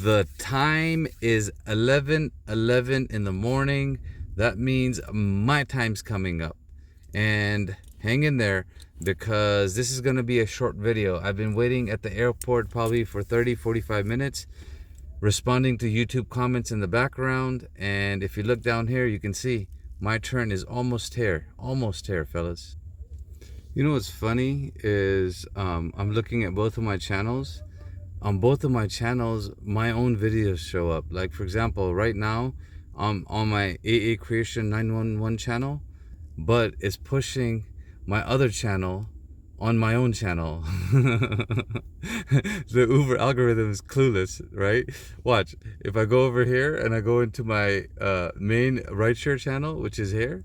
The time is 11:11 in the morning. That means my time's coming up. And hang in there because this is going to be a short video. I've been waiting at the airport probably for 30-45 minutes, responding to YouTube comments in the background. And if you look down here, you can see my turn is almost here. Almost here, fellas. You know what's funny is I'm looking at both of my channels. On both of my channels, my own videos show up. Like, for example, right now, I'm on my AA Creation 911 channel, but it's pushing my other channel on my own channel. The Uber algorithm is clueless, right? Watch, if I go over here and I go into my main rideshare channel, which is here,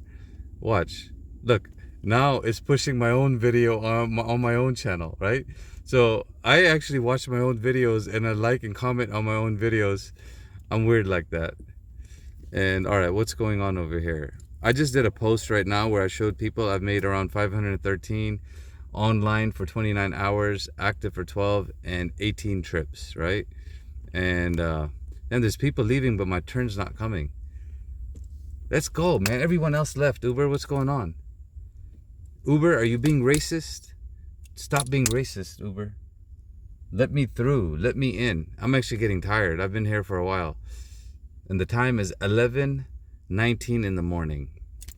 watch, look, now it's pushing my own video on my own channel, right? So I actually watch my own videos and I like and comment on my own videos. I'm weird like that. And all right, what's going on over here? I just did a post right now where I showed people I've made around 513 online for 29 hours, active for 12, and 18 trips, right? And then there's people leaving, but my turn's not coming. Let's go, man. Everyone else left. Uber, what's going on? Uber, are you being racist? Stop being racist, Uber. Let me through. Let me in. I'm actually getting tired. I've been here for a while. And the time is 11:19 in the morning.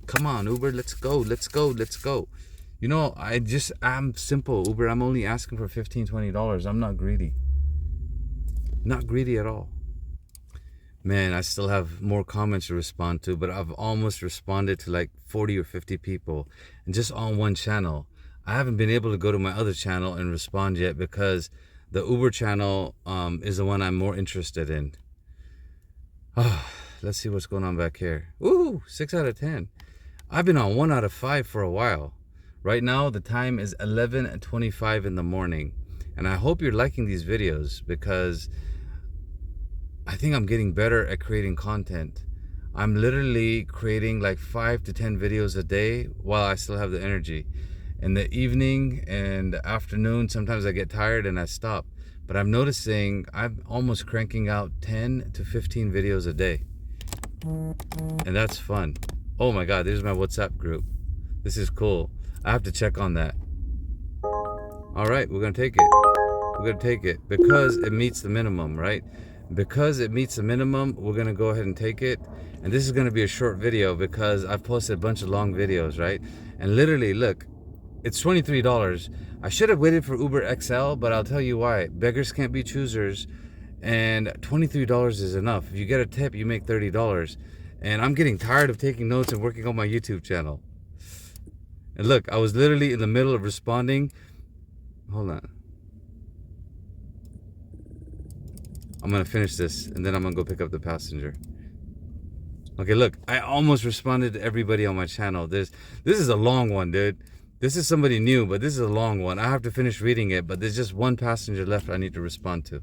Come on, Uber. Let's go. Let's go. Let's go. You know, I'm simple, Uber. I'm only asking for $15-20. I'm not greedy. Not greedy at all. Man, I still have more comments to respond to, but I've almost responded to like 40 or 50 people, and just on one channel. I haven't been able to go to my other channel and respond yet because the Uber channel is the one I'm more interested in. Let's see what's going on back here. Ooh, 6 out of 10. I've been on 1 out of 5 for a while. Right now, the time is 11:25 in the morning. And I hope you're liking these videos because I think I'm getting better at creating content. I'm literally creating like 5 to 10 videos a day while I still have the energy. In the evening and the afternoon, sometimes I get tired and I stop. But I'm noticing I'm almost cranking out 10 to 15 videos a day. And that's fun. Oh my God, there's my WhatsApp group. This is cool. I have to check on that. All right, we're gonna take it. We're gonna take it because it meets the minimum, right? Because it meets the minimum, we're gonna go ahead and take it. And this is gonna be a short video because I've posted a bunch of long videos, right? And literally, look, it's $23. I should have waited for Uber XL, but I'll tell you why. Beggars can't be choosers, and $23 is enough. If you get a tip, you make $30. And I'm getting tired of taking notes and working on my YouTube channel. And look, I was literally in the middle of responding. Hold on. I'm gonna finish this, and then I'm gonna go pick up the passenger. Okay, look, I almost responded to everybody on my channel. This is a long one, dude. This is somebody new, but this is a long one. I have to finish reading it, but there's just one passenger left I need to respond to.